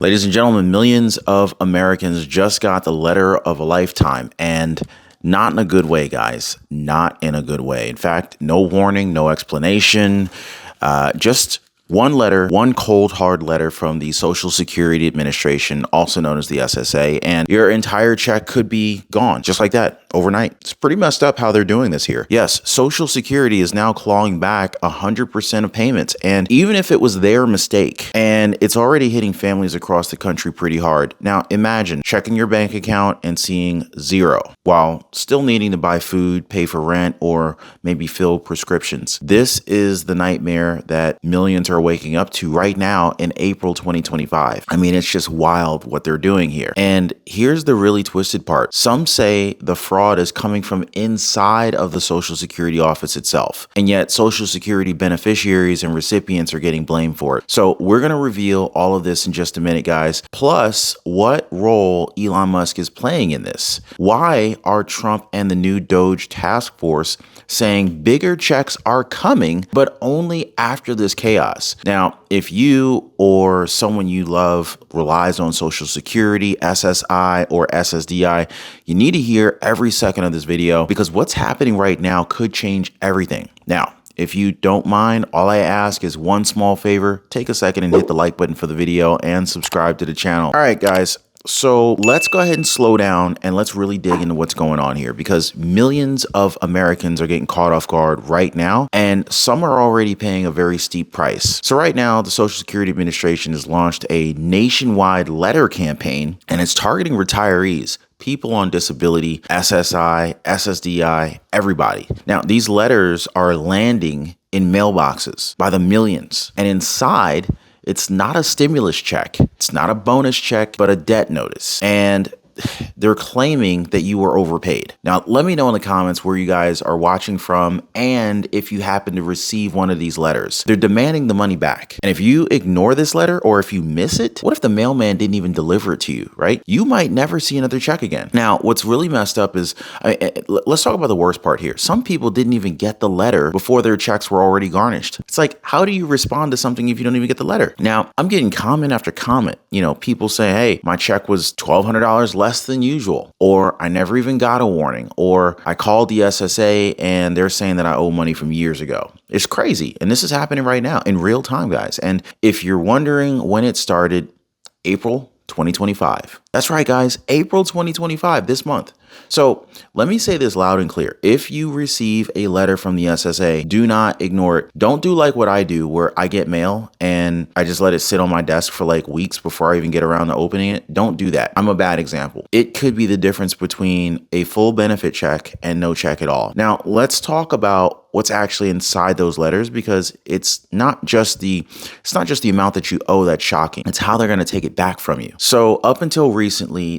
Ladies and gentlemen, millions of Americans just got the letter of a lifetime, and not in a good way, guys. Not in a good way. In fact, no warning, no explanation, just one letter, one cold, hard letter from the Social Security Administration, also known as the SSA, and your entire check could be gone just like that overnight. It's pretty messed up how they're doing this here. Yes, Social Security is now clawing back 100% of payments, and even if it was their mistake, and it's already hitting families across the country pretty hard. Now, imagine checking your bank account and seeing zero while still needing to buy food, pay for rent, or maybe fill prescriptions. This is the nightmare that millions are waking up to right now in April 2025. I mean, it's just wild what they're doing here. And here's the really twisted part. Some say the fraud is coming from inside of the Social Security office itself. And yet Social Security beneficiaries and recipients are getting blamed for it. So we're going to reveal all of this in just a minute, guys. Plus, what role Elon Musk is playing in this. Why are Trump and the new Doge task force saying bigger checks are coming, but only after this chaos? Now, if you or someone you love relies on Social Security, SSI, or SSDI, you need to hear every second of this video because what's happening right now could change everything. Now, if you don't mind, all I ask is one small favor. Take a second and hit the like button for the video and subscribe to the channel. All right, guys. So let's go ahead and slow down and let's really dig into what's going on here because millions of Americans are getting caught off guard right now, and some are already paying a very steep price. So right now, the Social Security Administration has launched a nationwide letter campaign, and it's targeting retirees, people on disability, SSI, SSDI, everybody. Now, these letters are landing in mailboxes by the millions, and inside, it's not a stimulus check. It's not a bonus check, but a debt notice. And they're claiming that you were overpaid. Now, let me know in the comments where you guys are watching from and if you happen to receive one of these letters. They're demanding the money back. And if you ignore this letter or if you miss it, what if the mailman didn't even deliver it to you, right? You might never see another check again. Now, what's really messed up is, let's talk about the worst part here. Some people didn't even get the letter before their checks were already garnished. It's like, how do you respond to something if you don't even get the letter? Now, I'm getting comment after comment. You know, people say, hey, my check was $1,200 less than usual, or I never even got a warning, or I called the SSA and they're saying that I owe money from years ago. It's crazy. And this is happening right now in real time, guys. And if you're wondering when it started, April 2025. That's right, guys. April 2025, this month. So let me say this loud and clear. If you receive a letter from the SSA, do not ignore it. Don't do like what I do where I get mail and I just let it sit on my desk for like weeks before I even get around to opening it. Don't do that. I'm a bad example. It could be the difference between a full benefit check and no check at all. Now, let's talk about what's actually inside those letters because it's not just the amount that you owe that's shocking. It's how they're going to take it back from you. So up until recently,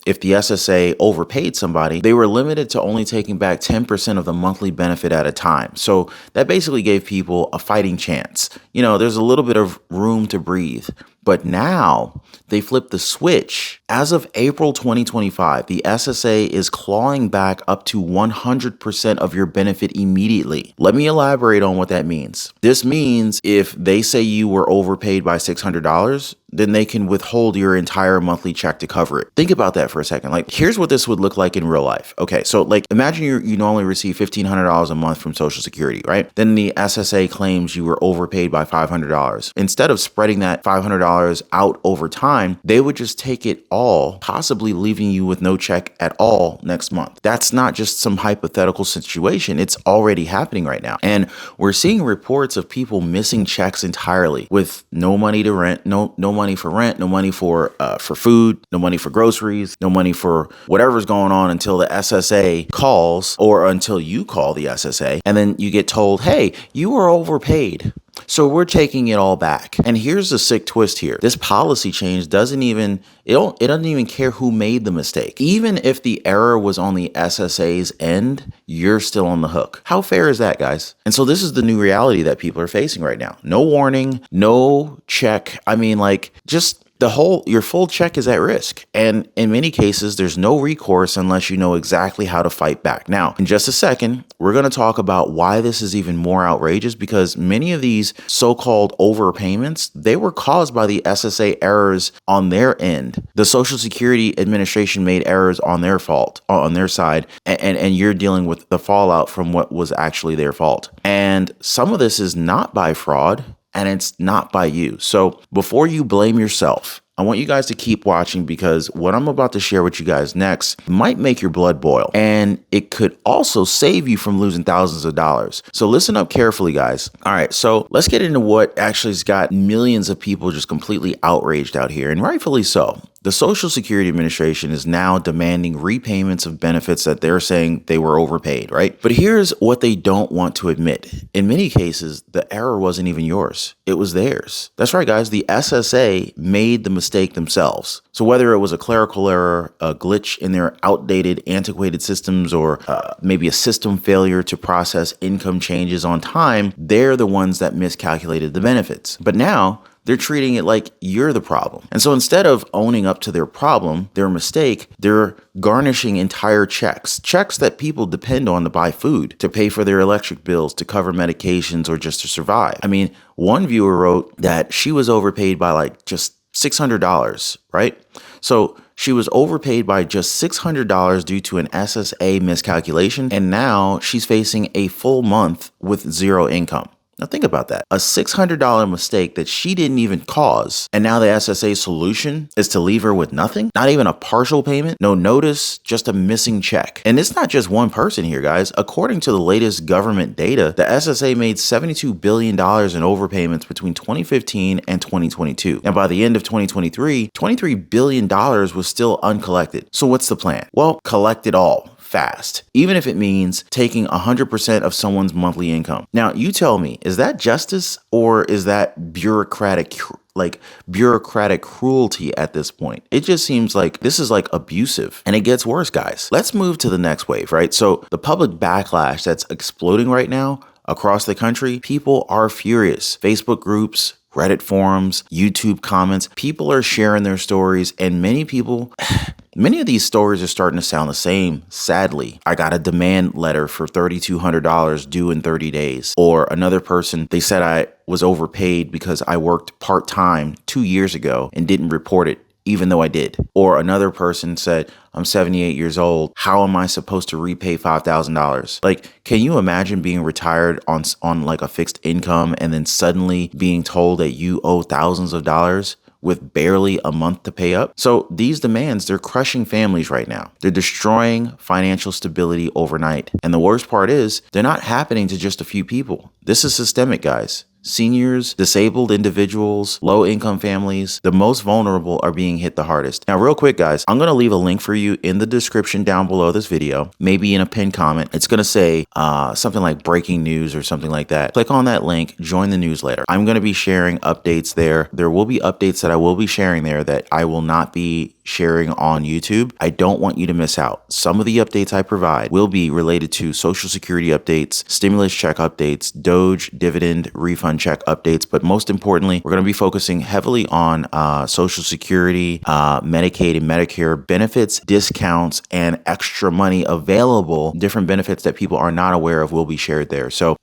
if the SSA overpaid somebody, they were limited to only taking back 10% of the monthly benefit at a time. So that basically gave people a fighting chance. You know, there's a little bit of room to breathe. But now they flipped the switch. As of April 2025, the SSA is clawing back up to 100% of your benefit immediately. Let me elaborate on what that means. This means if they say you were overpaid by $600, then they can withhold your entire monthly check to cover it. Think about that for a second. Like, here's what this would look like in real life. Okay, so like imagine you normally receive $1,500 a month from Social Security, right? Then the SSA claims you were overpaid by $500. Instead of spreading that $500 out over time, they would just take it all, possibly leaving you with no check at all next month. That's not just some hypothetical situation. It's already happening right now. And we're seeing reports of people missing checks entirely with no money to rent, no money for rent, no money for food, no money for groceries, no money for whatever's going on until the SSA calls or until you call the SSA. And then you get told, hey, you were overpaid. So we're taking it all back. And here's the sick twist here. This policy change doesn't even care who made the mistake. Even if the error was on the SSA's end, you're still on the hook. How fair is that, guys? And so this is the new reality that people are facing right now. No warning, no check. I mean, like, just your full check is at risk. And in many cases, there's no recourse unless you know exactly how to fight back. Now, in just a second, we're going to talk about why this is even more outrageous, because many of these so-called overpayments, they were caused by the SSA errors on their end. The Social Security Administration made errors on their fault, on their side, and you're dealing with the fallout from what was actually their fault. And some of this is not by fraud, and it's not by you. So before you blame yourself, I want you guys to keep watching, because what I'm about to share with you guys next might make your blood boil, and it could also save you from losing thousands of dollars. So listen up carefully, guys. All right, so let's get into what actually has got millions of people just completely outraged out here, and rightfully so. The Social Security Administration is now demanding repayments of benefits that they're saying they were overpaid, right? But here's what they don't want to admit. In many cases, the error wasn't even yours. It was theirs. That's right, guys. The SSA made the mistake themselves. So whether it was a clerical error, a glitch in their outdated, antiquated systems, or maybe a system failure to process income changes on time, they're the ones that miscalculated the benefits. But now, they're treating it like you're the problem. And so instead of owning up to their problem, their mistake, they're garnishing entire checks that people depend on to buy food, to pay for their electric bills, to cover medications, or just to survive. I mean, one viewer wrote that she was overpaid by like just $600, right? So she was overpaid by just $600 due to an SSA miscalculation, and now she's facing a full month with zero income. Now think about that. A $600 mistake that she didn't even cause. And now the SSA solution is to leave her with nothing? Not even a partial payment? No notice, just a missing check. And it's not just one person here, guys. According to the latest government data, the SSA made $72 billion in overpayments between 2015 and 2022. And by the end of 2023, $23 billion was still uncollected. So what's the plan? Well, collect it all fast, even if it means taking 100% of someone's monthly income. Now, you tell me, is that justice, or is that bureaucratic cruelty at this point? It just seems like this is like abusive, and it gets worse, guys. Let's move to the next wave, right? So the public backlash that's exploding right now across the country, people are furious. Facebook groups, Reddit forums, YouTube comments, people are sharing their stories, and many of these stories are starting to sound the same. Sadly, I got a demand letter for $3,200 due in 30 days. Or another person, they said I was overpaid because I worked part-time 2 years ago and didn't report it, even though I did. Or another person said, I'm 78 years old. How am I supposed to repay $5,000? Like, can you imagine being retired on like a fixed income and then suddenly being told that you owe thousands of dollars with barely a month to pay up? So these demands, they're crushing families right now. They're destroying financial stability overnight. And the worst part is, they're not happening to just a few people. This is systemic, guys. Seniors, disabled individuals, low-income families, the most vulnerable are being hit the hardest. Now, real quick, guys, I'm going to leave a link for you in the description down below this video, maybe in a pinned comment. It's going to say something like breaking news or something like that. Click on that link, join the newsletter. I'm going to be sharing updates there. There will be updates that I will be sharing there that I will not be sharing on YouTube. I don't want you to miss out. Some of the updates I provide will be related to Social Security updates, stimulus check updates, Doge, dividend, refund check updates, but most importantly, we're going to be focusing heavily on Social Security, Medicaid and Medicare benefits, discounts, and extra money available. Different benefits that people are not aware of will be shared there. So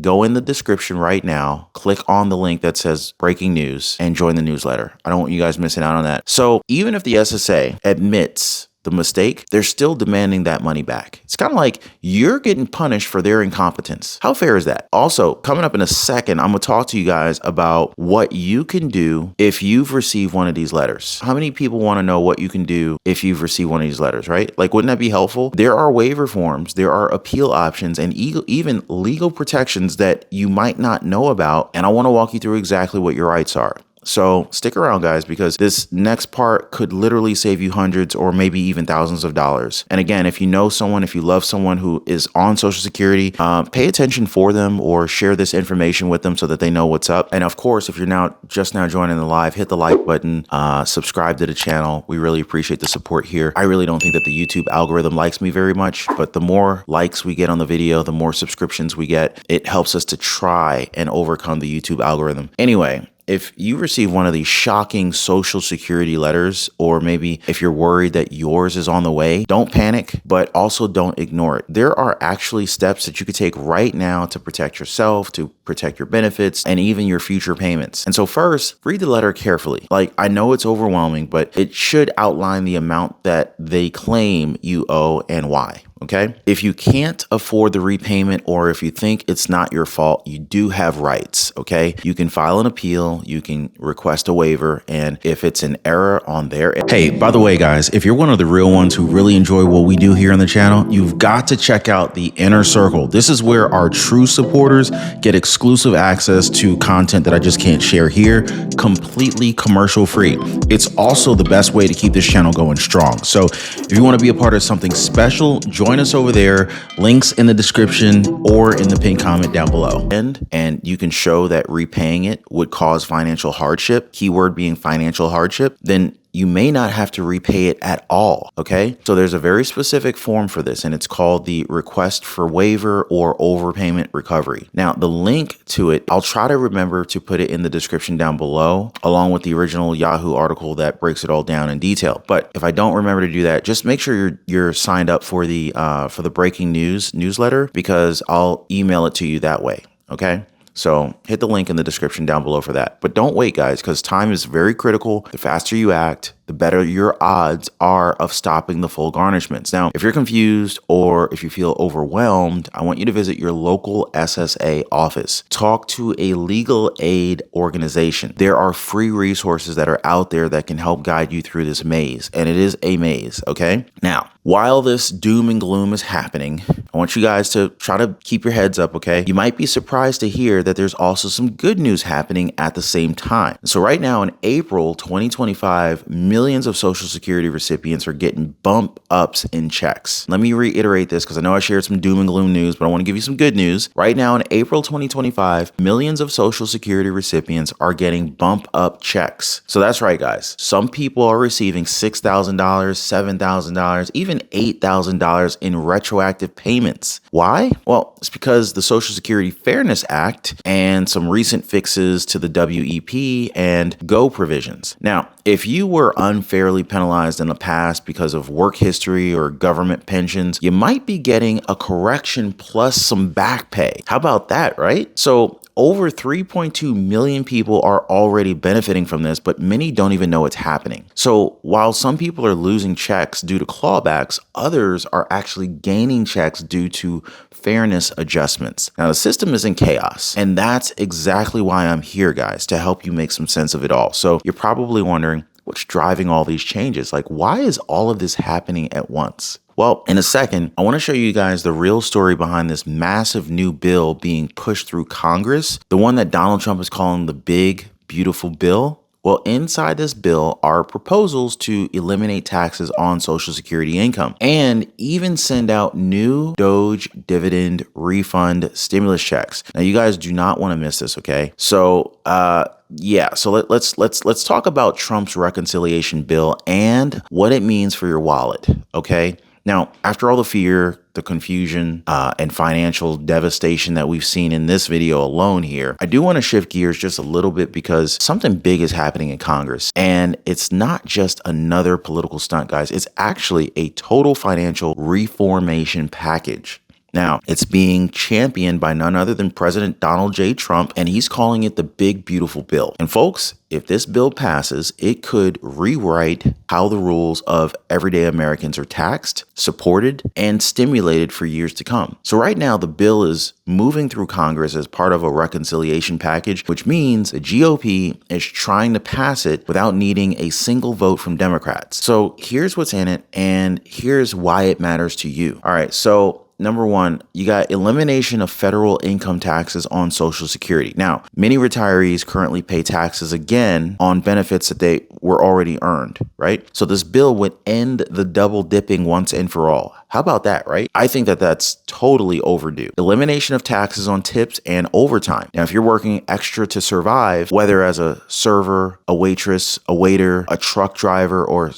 go in the description right now, click on the link that says breaking news, and join the newsletter. I don't want you guys missing out on that. So even if the SSA admits the mistake, they're still demanding that money back. It's kind of like you're getting punished for their incompetence. How fair is that? Also, coming up in a second, I'm going to talk to you guys about what you can do if you've received one of these letters. How many people want to know what you can do if you've received one of these letters, right? Like, wouldn't that be helpful? There are waiver forms, there are appeal options, and even legal protections that you might not know about. And I want to walk you through exactly what your rights are. So stick around, guys, because this next part could literally save you hundreds or maybe even thousands of dollars. And again, if you know someone, if you love someone who is on Social Security, pay attention for them or share this information with them so that they know what's up. And of course, if you're just now joining the live, hit the like button, subscribe to the channel. We really appreciate the support here. I really don't think that the YouTube algorithm likes me very much, but the more likes we get on the video, the more subscriptions we get. It helps us to try and overcome the YouTube algorithm. Anyway, if you receive one of these shocking Social Security letters, or maybe if you're worried that yours is on the way, don't panic, but also don't ignore it. There are actually steps that you could take right now to protect yourself, to protect your benefits, and even your future payments. And so first, read the letter carefully. Like, I know it's overwhelming, but it should outline the amount that they claim you owe and why. Okay. If you can't afford the repayment, or if you think it's not your fault, you do have rights. Okay. You can file an appeal, you can request a waiver, and if it's an error on their end. Hey, by the way, guys, if you're one of the real ones who really enjoy what we do here on the channel, you've got to check out the Inner Circle. This is where our true supporters get exclusive access to content that I just can't share here, completely commercial free. It's also the best way to keep this channel going strong. So if you want to be a part of something special, join us over there. Links in the description or in the pinned comment down below. And you can show that repaying it would cause financial hardship, keyword being financial hardship, then you may not have to repay it at all. Okay. So there's a very specific form for this, and it's called the request for waiver or overpayment recovery. Now, the link to it, I'll try to remember to put it in the description down below, along with the original Yahoo article that breaks it all down in detail. But if I don't remember to do that, just make sure you're signed up for the breaking news newsletter, because I'll email it to you that way. Okay. So hit the link in the description down below for that. But don't wait, guys, because time is very critical. The faster you act, the better your odds are of stopping the full garnishments. Now, if you're confused or if you feel overwhelmed, I want you to visit your local SSA office. Talk to a legal aid organization. There are free resources that are out there that can help guide you through this maze. And it is a maze, okay? Now, while this doom and gloom is happening, I want you guys to try to keep your heads up, okay? You might be surprised to hear that there's also some good news happening at the same time. So right now in April 2025, millions of Social Security recipients are getting bump ups in checks. Let me reiterate this, because I know I shared some doom and gloom news, but I want to give you some good news. Right now in April 2025, millions of Social Security recipients are getting bump up checks. So that's right, guys. Some people are receiving $6,000, $7,000, even $8,000 in retroactive payments. Why? Well, it's because the Social Security Fairness Act and some recent fixes to the WEP and GO provisions. Now, if you were unfairly penalized in the past because of work history or government pensions, you might be getting a correction plus some back pay. How about that, right? So over 3.2 million people are already benefiting from this, but many don't even know it's happening. So while some people are losing checks due to clawbacks, others are actually gaining checks due to fairness adjustments. Now, the system is in chaos, and that's exactly why I'm here, guys, to help you make some sense of it all. So you're probably wondering, what's driving all these changes? Like, why is all of this happening at once? Well, in a second, I want to show you guys the real story behind this massive new bill being pushed through Congress, the one that Donald Trump is calling the big, beautiful bill. Well, inside this bill are proposals to eliminate taxes on Social Security income and even send out new Doge dividend refund stimulus checks. Now, you guys do not want to miss this, okay? So, so let's talk about Trump's reconciliation bill and what it means for your wallet, okay? Now, after all the fear, the confusion, and financial devastation that we've seen in this video alone here, I do want to shift gears just a little bit, because something big is happening in Congress. And it's not just another political stunt, guys. It's actually a total financial reformation package. Now, it's being championed by none other than President Donald J. Trump, and he's calling it the Big Beautiful Bill. And folks, if this bill passes, it could rewrite how the rules of everyday Americans are taxed, supported, and stimulated for years to come. So right now, the bill is moving through Congress as part of a reconciliation package, which means the GOP is trying to pass it without needing a single vote from Democrats. So here's what's in it, and here's why it matters to you. All right, so number one, you got elimination of federal income taxes on Social Security. Now, many retirees currently pay taxes again on benefits that they were already earned, right? So this bill would end the double dipping once and for all. How about that, right? I think that that's totally overdue. Elimination of taxes on tips and overtime. Now, if you're working extra to survive, whether as a server, a waitress, a waiter, a truck driver, or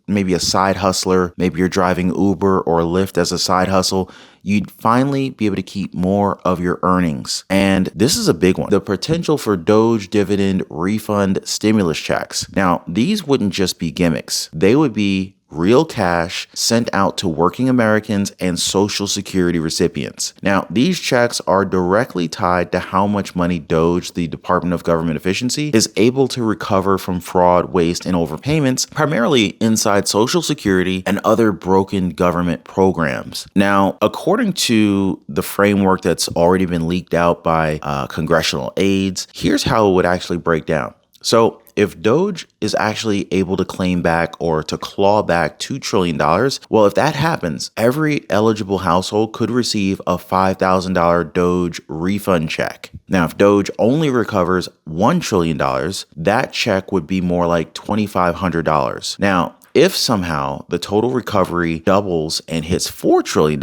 maybe a side hustler, maybe you're driving Uber or Lyft as a side hustle, you'd finally be able to keep more of your earnings. And this is a big one. The potential for Doge dividend refund stimulus checks. Now, these wouldn't just be gimmicks. They would be real cash sent out to working Americans and Social Security recipients. Now, these checks are directly tied to how much money Doge, the Department of Government Efficiency, is able to recover from fraud, waste, and overpayments, primarily inside Social Security and other broken government programs. Now, according to the framework that's already been leaked out by congressional aides, here's how it would actually break down. So if Doge is actually able to claim back or to claw back $2 trillion, well, if that happens, every eligible household could receive a $5,000 Doge refund check. Now, if Doge only recovers $1 trillion, that check would be more like $2,500. Now, if somehow the total recovery doubles and hits $4 trillion,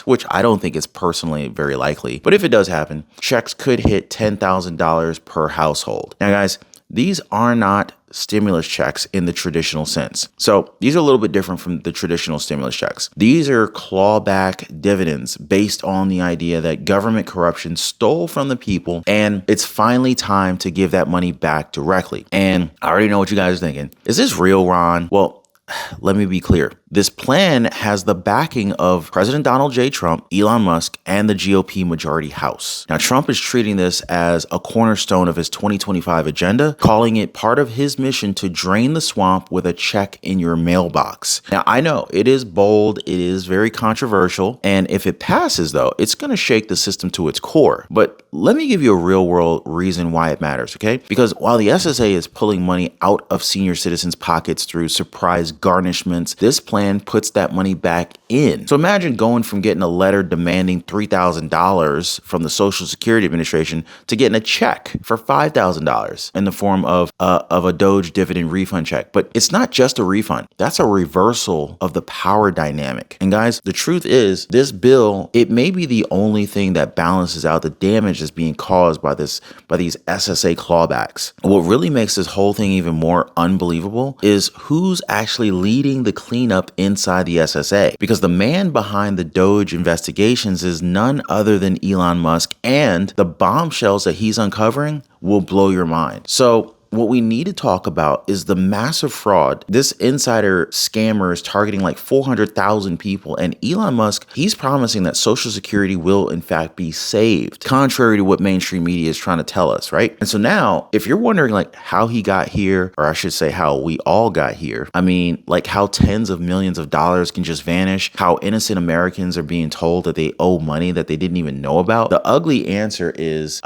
which I don't think is personally very likely, but if it does happen, checks could hit $10,000 per household. Now, guys, these are not stimulus checks in the traditional sense. So these are a little bit different from the traditional stimulus checks. These are clawback dividends based on the idea that government corruption stole from the people and it's finally time to give that money back directly. And I already know what you guys are thinking. Is this real, Ron? Well, let me be clear. This plan has the backing of President Donald J. Trump, Elon Musk, and the GOP majority House. Now, Trump is treating this as a cornerstone of his 2025 agenda, calling it part of his mission to drain the swamp with a check in your mailbox. Now, I know it is bold, it is very controversial, and if it passes, though, it's going to shake the system to its core. But let me give you a real world reason why it matters, okay? Because while the SSA is pulling money out of senior citizens' pockets through surprise garnishments, this plan puts that money back in. So imagine going from getting a letter demanding $3,000 from the Social Security Administration to getting a check for $5,000 in the form of a Doge dividend refund check. But it's not just a refund. That's a reversal of the power dynamic. And guys, the truth is this bill, it may be the only thing that balances out the damage that's being caused by these SSA clawbacks. What really makes this whole thing even more unbelievable is who's actually leading the cleanup inside the SSA, because the man behind the Doge investigations is none other than Elon Musk, and the bombshells that he's uncovering will blow your mind. So what we need to talk about is the massive fraud. This insider scammer is targeting like 400,000 people. And Elon Musk, he's promising that Social Security will in fact be saved, contrary to what mainstream media is trying to tell us, right? And so now, if you're wondering like how he got here, or I should say how we all got here, I mean, like how tens of millions of dollars can just vanish, how innocent Americans are being told that they owe money that they didn't even know about. The ugly answer is,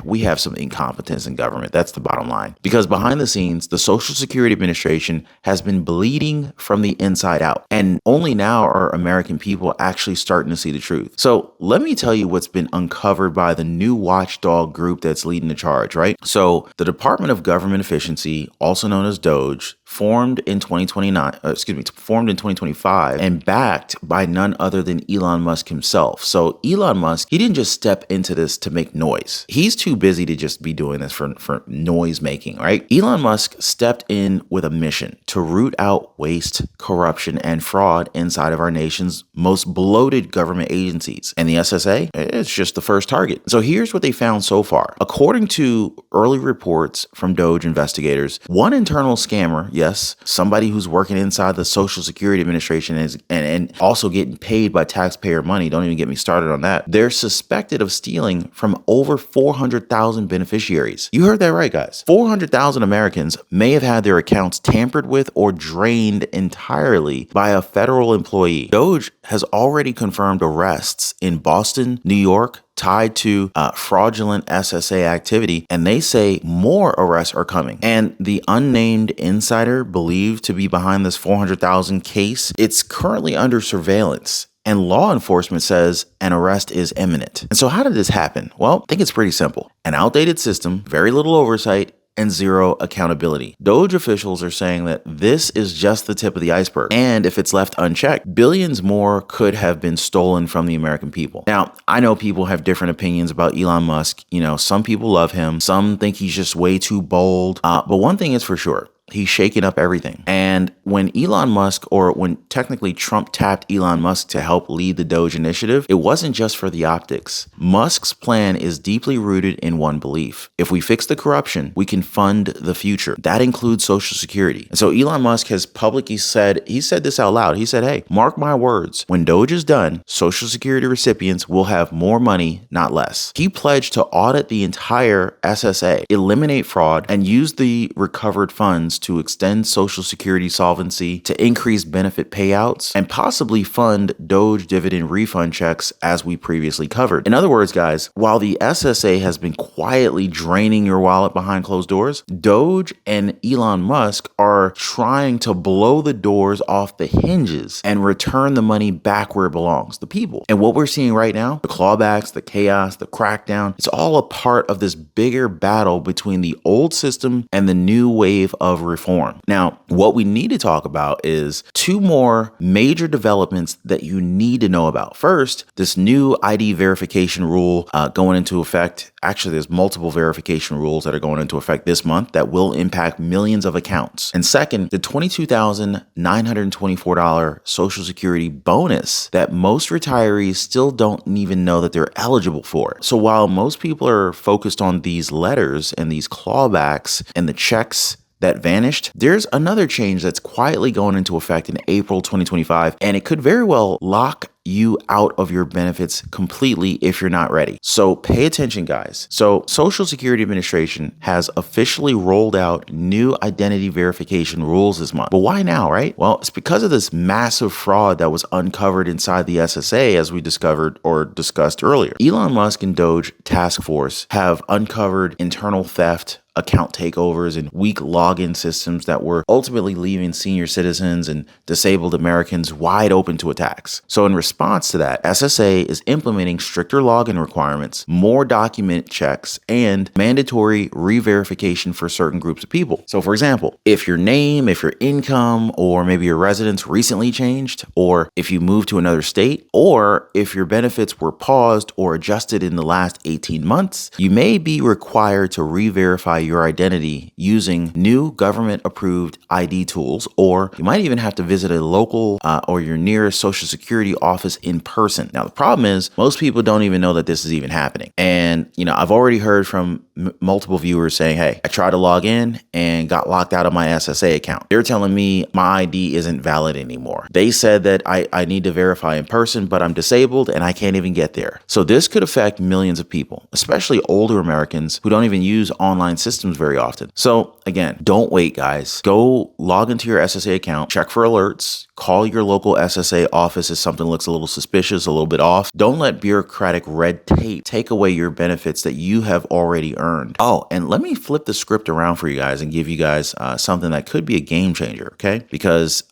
we have some incompetence in government. That's the bottom line. Because behind the scenes, the Social Security Administration has been bleeding from the inside out. And only now are American people actually starting to see the truth. So let me tell you what's been uncovered by the new watchdog group that's leading the charge, right? So the Department of Government Efficiency, also known as Doge, formed in 2025 and backed by none other than Elon Musk himself. So Elon Musk, he didn't just step into this to make noise. He's too busy to just be doing this for noise making, right? Elon Musk stepped in with a mission to root out waste, corruption, and fraud inside of our nation's most bloated government agencies. And the SSA, it's just the first target. So here's what they found so far. According to early reports from Doge investigators, one internal scammer, yes, somebody who's working inside the Social Security Administration and also getting paid by taxpayer money, don't even get me started on that, they're suspected of stealing from over 400,000 beneficiaries. You heard that right, guys. 400,000 Americans may have had their accounts tampered with or drained entirely by a federal employee. Doge has already confirmed arrests in Boston, New York, tied to fraudulent SSA activity, and they say more arrests are coming. And the unnamed insider believed to be behind this 400,000 case, it's currently under surveillance. And law enforcement says an arrest is imminent. And so how did this happen? Well, I think it's pretty simple. An outdated system, very little oversight, and zero accountability. Doge officials are saying that this is just the tip of the iceberg. And if it's left unchecked, billions more could have been stolen from the American people. Now, I know people have different opinions about Elon Musk. You know, some people love him. Some think he's just way too bold. But one thing is for sure. He's shaking up everything. And when Elon Musk, or when technically Trump tapped Elon Musk to help lead the Doge initiative, it wasn't just for the optics. Musk's plan is deeply rooted in one belief. If we fix the corruption, we can fund the future. That includes Social Security. And so Elon Musk has publicly said, he said this out loud. He said, hey, mark my words. When Doge is done, Social Security recipients will have more money, not less. He pledged to audit the entire SSA, eliminate fraud, and use the recovered funds to extend Social Security solvency, to increase benefit payouts, and possibly fund Doge dividend refund checks as we previously covered. In other words, guys, while the SSA has been quietly draining your wallet behind closed doors, Doge and Elon Musk are trying to blow the doors off the hinges and return the money back where it belongs, the people. And what we're seeing right now, the clawbacks, the chaos, the crackdown, it's all a part of this bigger battle between the old system and the new wave of reform. Now, what we need to talk about is two more major developments that you need to know about. First, this new ID verification rule going into effect. Actually, there's multiple verification rules that are going into effect this month that will impact millions of accounts. And second, the $22,924 Social Security bonus that most retirees still don't even know that they're eligible for. So while most people are focused on these letters and these clawbacks and the checks that vanished, there's another change that's quietly going into effect in April 2025, and it could very well lock you out of your benefits completely if you're not ready. So pay attention, guys. So Social Security Administration has officially rolled out new identity verification rules this month. But why now, right? Well, it's because of this massive fraud that was uncovered inside the SSA, as we discovered or discussed earlier. Elon Musk and Doge task force have uncovered internal theft, account takeovers, and weak login systems that were ultimately leaving senior citizens and disabled Americans wide open to attacks. So in response to that, SSA is implementing stricter login requirements, more document checks, and mandatory re-verification for certain groups of people. So for example, if your name, if your income, or maybe your residence recently changed, or if you moved to another state, or if your benefits were paused or adjusted in the last 18 months, you may be required to re-verify your identity using new government-approved ID tools, or you might even have to visit a local or your nearest Social Security office in person. Now, the problem is most people don't even know that this is even happening. And, you know, I've already heard from multiple viewers saying, hey, I tried to log in and got locked out of my SSA account. They're telling me my ID isn't valid anymore. They said that I need to verify in person, but I'm disabled and I can't even get there. So this could affect millions of people, especially older Americans who don't even use online systems very often. So again, don't wait, guys. Go log into your SSA account, check for alerts, call your local SSA office if something looks a little suspicious, a little bit off. Don't let bureaucratic red tape take away your benefits that you have already earned. Oh, and let me flip the script around for you guys and give you guys something that could be a game changer, okay? Because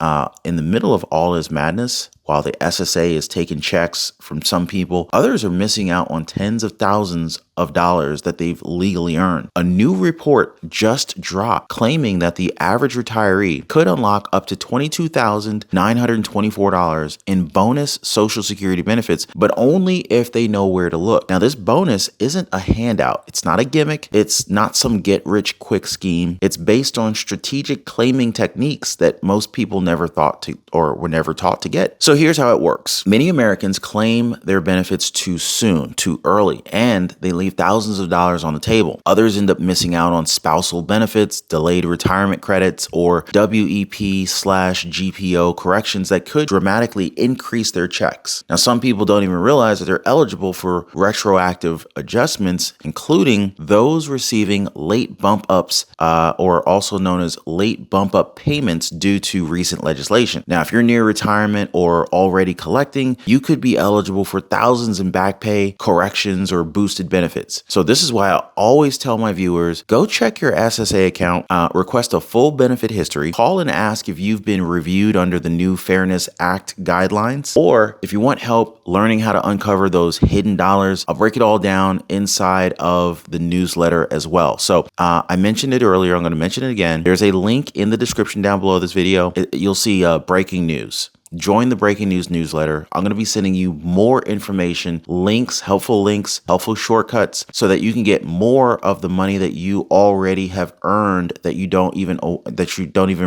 in the middle of all this madness, while the SSA is taking checks from some people, others are missing out on tens of thousands of dollars that they've legally earned. A new report just dropped claiming that the average retiree could unlock up to $22,924 in bonus Social Security benefits, but only if they know where to look. Now, this bonus isn't a handout. It's not a gimmick. It's not some get-rich-quick scheme. It's based on strategic claiming techniques that most people never thought to or were never taught to get. So here's how it works. Many Americans claim their benefits too soon, too early, and they leave thousands of dollars on the table. Others end up missing out on spousal benefits, delayed retirement credits, or WEP/GPO corrections that could dramatically increase their checks. Now, some people don't even realize that they're eligible for retroactive adjustments, including those receiving late bump ups, or also known as late bump up payments due to recent legislation. Now, if you're near retirement or are already collecting, you could be eligible for thousands in back pay, corrections, or boosted benefits. So this is why I always tell my viewers, go check your SSA account, request a full benefit history, call and ask if you've been reviewed under the new Fairness Act guidelines, or if you want help learning how to uncover those hidden dollars, I'll break it all down inside of the newsletter as well. So I mentioned it earlier. I'm going to mention it again. There's a link in the description down below this video. You'll see breaking news. Join the breaking news newsletter. I'm going to be sending you more information, links, helpful shortcuts, so that you can get more of the money that you already have earned that you don't even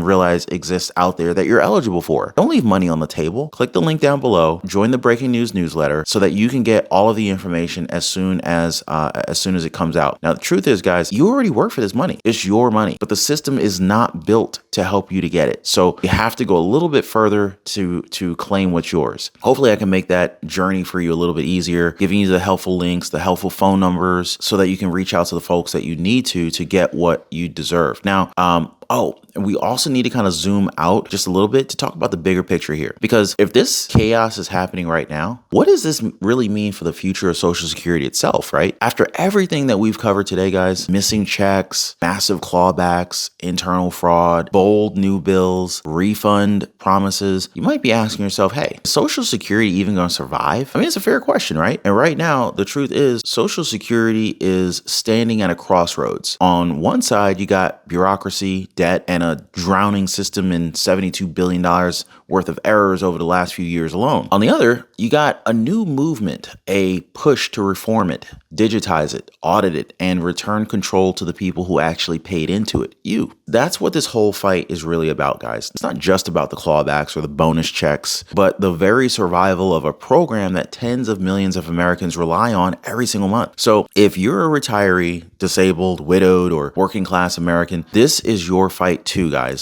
realize exists out there that you're eligible for. Don't leave money on the table. Click the link down below. Join the breaking news newsletter so that you can get all of the information as soon as it comes out. Now, the truth is, guys, you already work for this money. It's your money, but the system is not built to help you to get it. So you have to go a little bit further to claim what's yours. Hopefully I can make that journey for you a little bit easier, giving you the helpful links, the helpful phone numbers, so that you can reach out to the folks that you need to get what you deserve. Now, we also need to kind of zoom out just a little bit to talk about the bigger picture here. Because if this chaos is happening right now, what does this really mean for the future of Social Security itself, right? After everything that we've covered today, guys, missing checks, massive clawbacks, internal fraud, bold new bills, refund promises, you might be asking yourself, hey, is Social Security even going to survive? I mean, it's a fair question, right? And right now, the truth is Social Security is standing at a crossroads. On one side, you got bureaucracy, debt, and a drowning system in $72 billion worth of errors over the last few years alone. On the other, you got a new movement, a push to reform it, digitize it, audit it, and return control to the people who actually paid into it, you. That's what this whole fight is really about, guys. It's not just about the clawbacks or the bonus checks, but the very survival of a program that tens of millions of Americans rely on every single month. So if you're a retiree, disabled, widowed, or working class American, this is your fight too, guys.